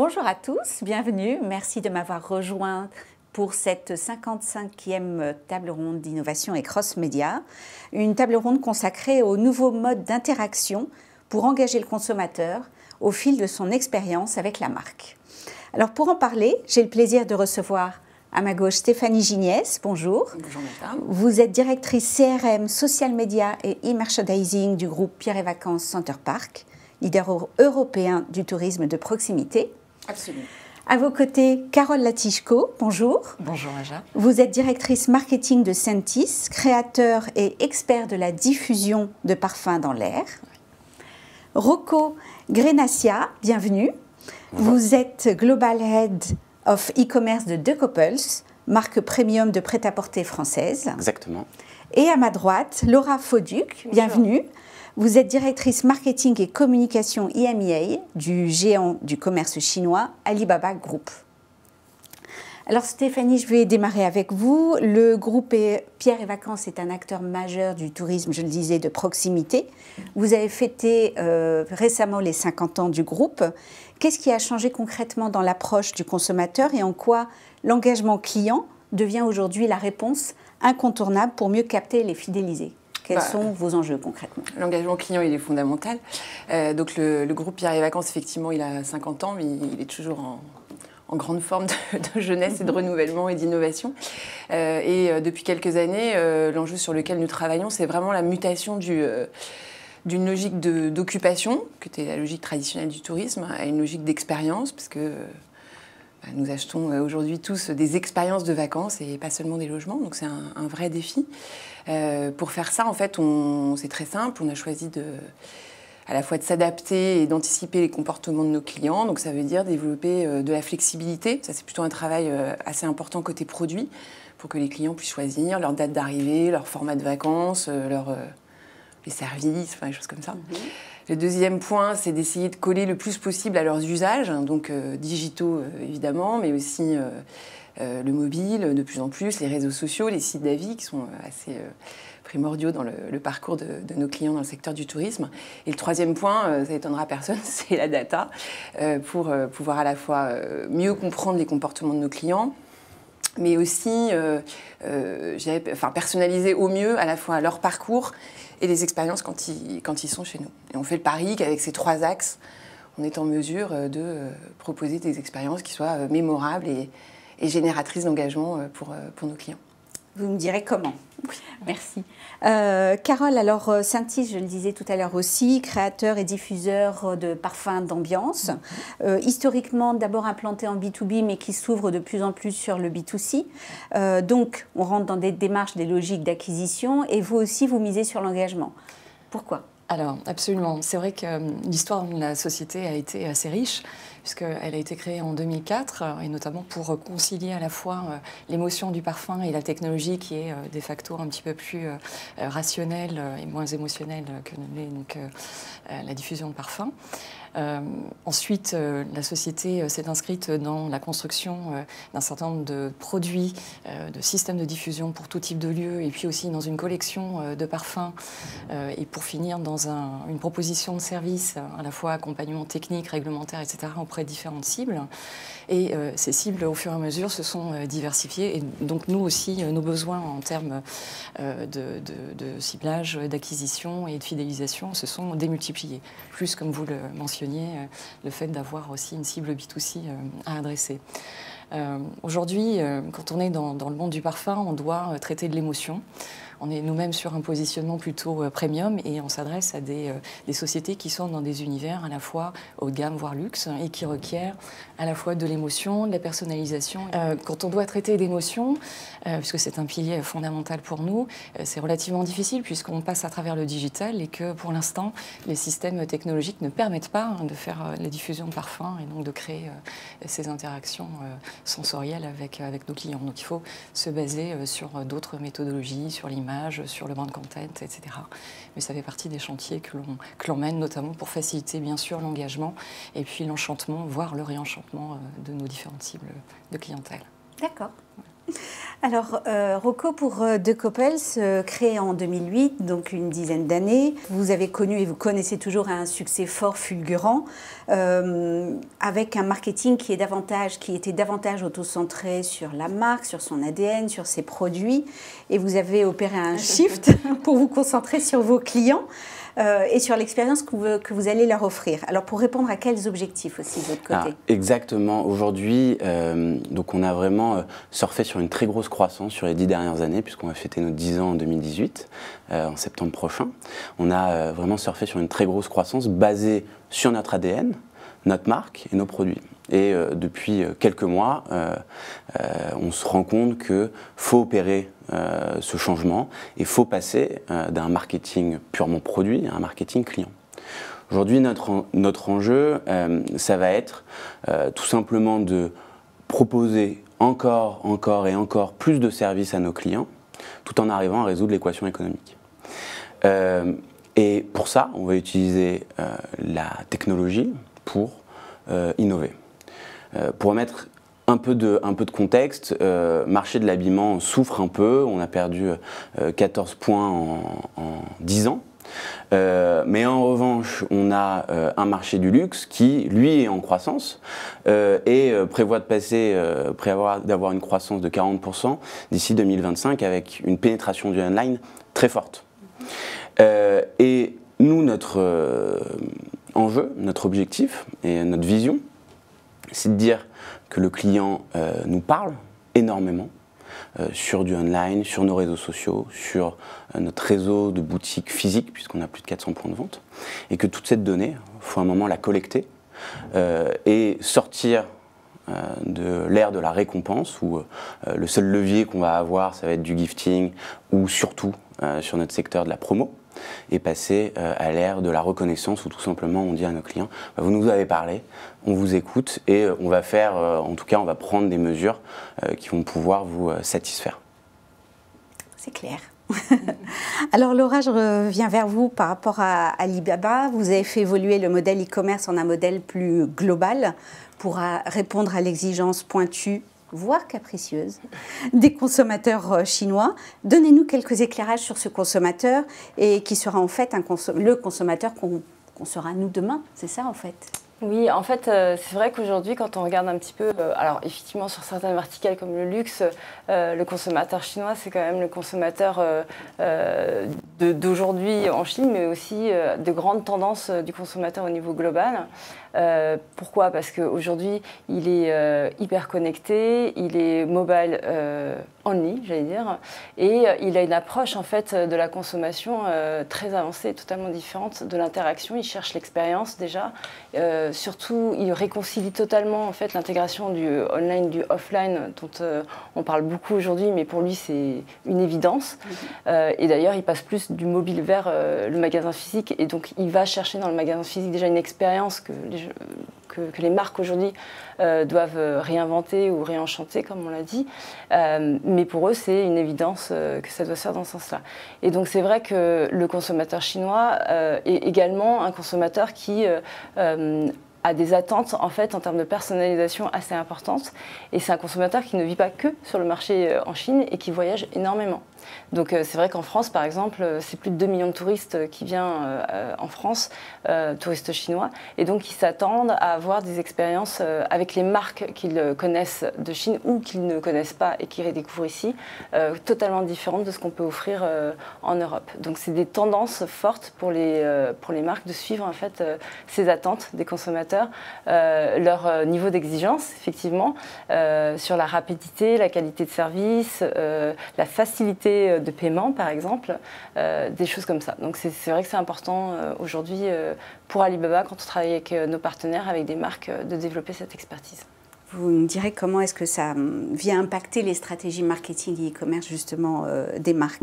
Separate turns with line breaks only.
Bonjour à tous, bienvenue. Merci de m'avoir rejoint pour cette 55e table ronde d'innovation et cross-média. Une table ronde consacrée aux nouveaux modes d'interaction pour engager le consommateur au fil de son expérience avec la marque. Alors pour en parler, j'ai le plaisir de recevoir à ma gauche Stéphanie Gignès. Bonjour.
Bonjour Martha.
Vous êtes directrice CRM, social media et e-merchandising du groupe Pierre et Vacances Center Parcs, leader européen du tourisme de proximité.
Absolument.
À vos côtés, Carole Latichko, bonjour.
Bonjour Aja.
Vous êtes directrice marketing de Sentis, créateur et expert de la diffusion de parfums dans l'air. Rocco Grenassia, bienvenue.
Bonjour.
Vous êtes Global Head of e-commerce de De Coppels, marque premium de prêt-à-porter française.
Exactement.
Et à ma droite, Laura Fauduc, bienvenue. Vous êtes directrice marketing et communication EMEA du géant du commerce chinois Alibaba Group. Alors Stéphanie, je vais démarrer avec vous. Le groupe Pierre et Vacances est un acteur majeur du tourisme, je le disais, de proximité. Vous avez fêté récemment les 50 ans du groupe. Qu'est-ce qui a changé concrètement dans l'approche du consommateur et en quoi l'engagement client devient aujourd'hui la réponse incontournable pour mieux capter et les fidéliser ? Quels sont vos enjeux concrètement?
L'engagement client, il est fondamental. Donc le groupe Pierre et Vacances, effectivement, il a 50 ans, mais il est toujours en grande forme de jeunesse et de renouvellement et d'innovation. Et depuis quelques années, l'enjeu sur lequel nous travaillons, c'est vraiment la mutation d'une logique d'occupation, qui était la logique traditionnelle du tourisme, à une logique d'expérience, parce que nous achetons aujourd'hui tous des expériences de vacances et pas seulement des logements, donc c'est un vrai défi. Pour faire ça, en fait, c'est très simple, on a choisi à la fois de s'adapter et d'anticiper les comportements de nos clients, donc ça veut dire développer de la flexibilité, ça c'est plutôt un travail assez important côté produit, pour que les clients puissent choisir leur date d'arrivée, leur format de vacances, les services, enfin, des choses comme ça. Le deuxième point, c'est d'essayer de coller le plus possible à leurs usages, donc digitaux évidemment, mais aussi le mobile de plus en plus, les réseaux sociaux, les sites d'avis qui sont assez primordiaux dans le parcours de nos clients dans le secteur du tourisme. Et le troisième point, ça n'étonnera personne, c'est la data, pour pouvoir à la fois mieux comprendre les comportements de nos clients, mais aussi personnaliser au mieux à la fois leur parcours et les expériences quand ils sont chez nous. Et on fait le pari qu'avec ces trois axes, on est en mesure de proposer des expériences qui soient mémorables et génératrices d'engagement pour nos clients.
Vous me direz comment. Oui. Merci. Carole, alors Sentis, je le disais tout à l'heure aussi, créateur et diffuseur de parfums d'ambiance, historiquement d'abord implanté en B2B mais qui s'ouvre de plus en plus sur le B2C. Donc on rentre dans des démarches, des logiques d'acquisition et vous aussi vous misez sur l'engagement. Pourquoi ?
Alors, absolument. C'est vrai que l'histoire de la société a été assez riche, puisqu'elle a été créée en 2004, et notamment pour concilier à la fois l'émotion du parfum et la technologie qui est de facto un petit peu plus rationnelle et moins émotionnelle que la diffusion de parfums. Ensuite, la société s'est inscrite dans la construction d'un certain nombre de produits, de systèmes de diffusion pour tout type de lieu, et puis aussi dans une collection de parfums, et pour finir dans une proposition de service, à la fois accompagnement technique, réglementaire, etc., auprès de différentes cibles. Et ces cibles, au fur et à mesure, se sont diversifiées. Et donc, nous aussi, nos besoins en termes de ciblage, d'acquisition et de fidélisation se sont démultipliés. Plus, comme vous le mentionniez, le fait d'avoir aussi une cible B2C à adresser. Aujourd'hui, quand on est dans le monde du parfum, on doit traiter de l'émotion. On est nous-mêmes sur un positionnement plutôt premium et on s'adresse à des sociétés qui sont dans des univers à la fois haut de gamme, voire luxe, et qui requièrent à la fois de l'émotion, de la personnalisation. Quand on doit traiter d'émotion, puisque c'est un pilier fondamental pour nous, c'est relativement difficile puisqu'on passe à travers le digital et que pour l'instant, les systèmes technologiques ne permettent pas de faire la diffusion de parfums et donc de créer ces interactions sensorielles avec nos clients. Donc il faut se baser sur d'autres méthodologies, sur l'image, sur le brand content, etc. Mais ça fait partie des chantiers que l'on mène, notamment pour faciliter bien sûr l'engagement et puis l'enchantement, voire le réenchantement de nos différentes cibles de clientèle.
D'accord. Alors, Rocco, pour The Couples, créé en 2008, donc une dizaine d'années, vous avez connu et vous connaissez toujours un succès fort, fulgurant, avec un marketing qui était davantage auto-centré sur la marque, sur son ADN, sur ses produits, et vous avez opéré un shift pour vous concentrer sur vos clients et sur l'expérience que vous allez leur offrir. Alors, pour répondre à quels objectifs aussi de votre côté?
Exactement. Aujourd'hui, donc on a vraiment surfé sur une très grosse croissance sur les 10 dernières années, puisqu'on va fêter nos 10 ans en 2018, en septembre prochain. On a vraiment surfé sur une très grosse croissance basée sur notre ADN, notre marque et nos produits. Et depuis quelques mois, on se rend compte qu'il faut opérer ce changement et il faut passer d'un marketing purement produit à un marketing client. Aujourd'hui, notre enjeu, ça va être tout simplement de proposer encore et encore plus de services à nos clients, tout en arrivant à résoudre l'équation économique. Et pour ça, on va utiliser la technologie pour innover. Pour remettre un peu de contexte, marché de l'habillement souffre un peu, on a perdu 14 points en 10 ans. Mais en revanche, on a un marché du luxe qui, lui, est en croissance et prévoit d'avoir une croissance de 40% d'ici 2025 avec une pénétration du online très forte. Et nous, notre enjeu, notre objectif et notre vision, c'est de dire que le client nous parle énormément sur du online, sur nos réseaux sociaux, sur notre réseau de boutiques physiques, puisqu'on a plus de 400 points de vente, et que toute cette donnée, il faut un moment la collecter et sortir de l'ère de la récompense, où le seul levier qu'on va avoir, ça va être du gifting, ou surtout sur notre secteur de la promo, et passer à l'ère de la reconnaissance où tout simplement on dit à nos clients vous nous avez parlé, on vous écoute et on va faire, en tout cas on va prendre des mesures qui vont pouvoir vous satisfaire.
C'est clair. Alors Laura, je reviens vers vous par rapport à Alibaba. Vous avez fait évoluer le modèle e-commerce en un modèle plus global pour répondre à l'exigence pointue, voire capricieuse, des consommateurs chinois. Donnez-nous quelques éclairages sur ce consommateur et qui sera en fait le consommateur qu'on sera nous demain. C'est ça en fait?
Oui, en fait, c'est vrai qu'aujourd'hui, quand on regarde un petit peu, alors effectivement sur certaines verticales comme le luxe, le consommateur chinois, c'est quand même le consommateur d'aujourd'hui en Chine, mais aussi de grandes tendances du consommateur au niveau global. Pourquoi? Parce qu'aujourd'hui, il est hyper connecté, il est mobile only, j'allais dire, et il a une approche en fait de la consommation très avancée, totalement différente de l'interaction. Il cherche l'expérience déjà. Surtout, il réconcilie totalement en fait l'intégration du online, du offline, dont on parle beaucoup aujourd'hui, mais pour lui c'est une évidence. Et d'ailleurs, il passe plus du mobile vers le magasin physique, et donc il va chercher dans le magasin physique déjà une expérience que les marques aujourd'hui doivent réinventer ou réenchanter, comme on l'a dit. Mais pour eux, c'est une évidence que ça doit se faire dans ce sens-là. Et donc, c'est vrai que le consommateur chinois est également un consommateur qui a des attentes en fait en termes de personnalisation assez importantes. Et c'est un consommateur qui ne vit pas que sur le marché en Chine et qui voyage énormément. Donc c'est vrai qu'en France, par exemple, c'est plus de 2 millions de touristes qui viennent en France, touristes chinois, et donc ils s'attendent à avoir des expériences avec les marques qu'ils connaissent de Chine ou qu'ils ne connaissent pas et qu'ils redécouvrent ici, totalement différentes de ce qu'on peut offrir en Europe. Donc c'est des tendances fortes pour les marques de suivre en fait ces attentes des consommateurs, leur niveau d'exigence, effectivement, sur la rapidité, la qualité de service, la facilité de paiement, par exemple, des choses comme ça. Donc c'est vrai que c'est important aujourd'hui pour Alibaba, quand on travaille avec nos partenaires, avec des marques, de développer cette expertise.
Vous me direz comment est-ce que ça vient impacter les stratégies marketing et e-commerce justement des marques?